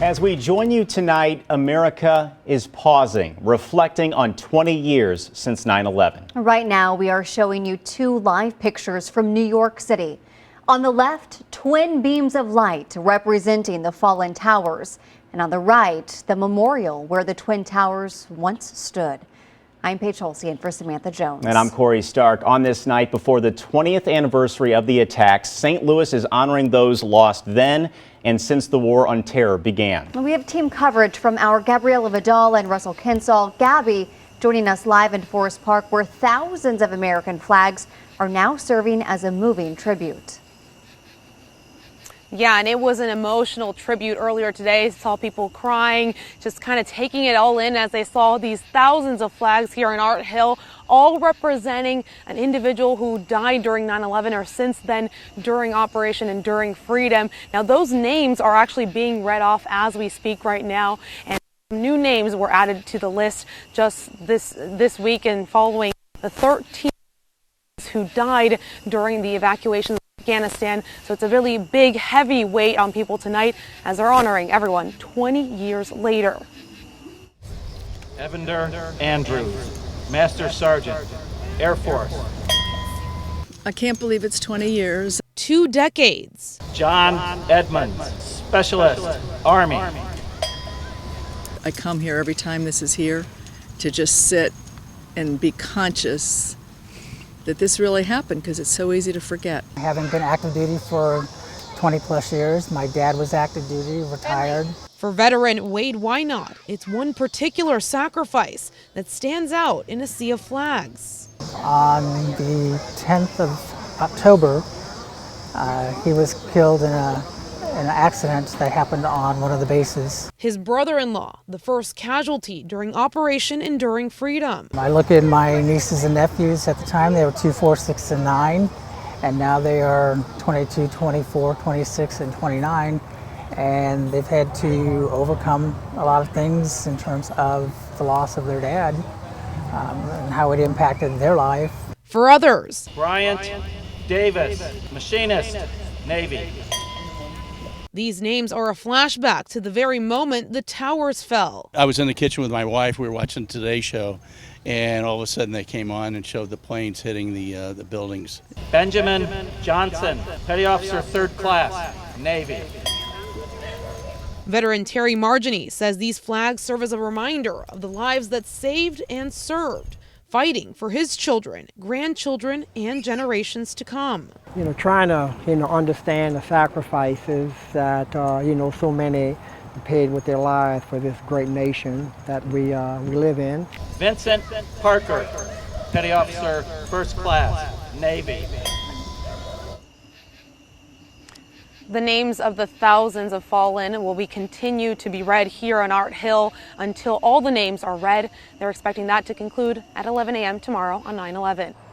As we join you tonight, America is pausing, reflecting on 20 years since 9/11. Right now, we are showing you two live pictures from New York City. On the left, twin beams of light representing the fallen towers. And on the right, the memorial where the Twin Towers once stood. I'm Paige Holsey for Samantha Jones. And I'm Corey Stark. On this night before the 20th anniversary of the attacks, St. Louis is honoring those lost then and since the War on Terror began. We have team coverage from our Gabriela Vidal and Russell Kinsall. Gabby joining us live in Forest Park, where thousands of American flags are now serving as a moving tribute. Yeah, and it was an emotional tribute earlier today. Saw people crying, just kind of taking it all in as they saw these thousands of flags here in Art Hill, all representing an individual who died during 9/11 or since then during Operation Enduring Freedom. Now, those names are actually being read off as we speak right now, and new names were added to the list just this week and following the 13 who died during the evacuation of Afghanistan. So it's a really big, heavy weight on people tonight as they're honoring everyone 20 years later. Evander Andrews, Master Sergeant, Air Force. I can't believe it's 20 years. 2 decades. John Edmonds, Specialist, Army. I come here every time this is here to just sit and be conscious that this really happened, because it's so easy to forget. Having been active duty for 20 plus years, my dad was active duty, retired. For veteran Wade Wynot, it's one particular sacrifice that stands out in a sea of flags. On the 10th of October, he was killed in an accident that happened on one of the bases. His brother-in-law, the first casualty during Operation Enduring Freedom. I look at my nieces and nephews at the time, they were 2, 4, 6, and 9, and now they are 22, 24, 26, and 29, and they've had to overcome a lot of things in terms of the loss of their dad and how it impacted their life. For others, Bryant Davis, Machinist, Navy. these names are a flashback to the very moment the towers fell. I was in the kitchen with my wife. We were watching the Today Show, and all of a sudden they came on and showed the planes hitting the buildings. Benjamin Johnson, Petty Officer 3rd Class, Navy. Veteran Terry Margini says these flags serve as a reminder of the lives that saved and served, fighting for his children, grandchildren, and generations to come. Trying to, understand the sacrifices that, so many paid with their lives for this great nation that we live in. Vincent Parker, Petty Officer 1st Class, Navy. The names of the thousands of fallen will continue to be read here on Art Hill until all the names are read. They're expecting that to conclude at 11 a.m. tomorrow on 9/11.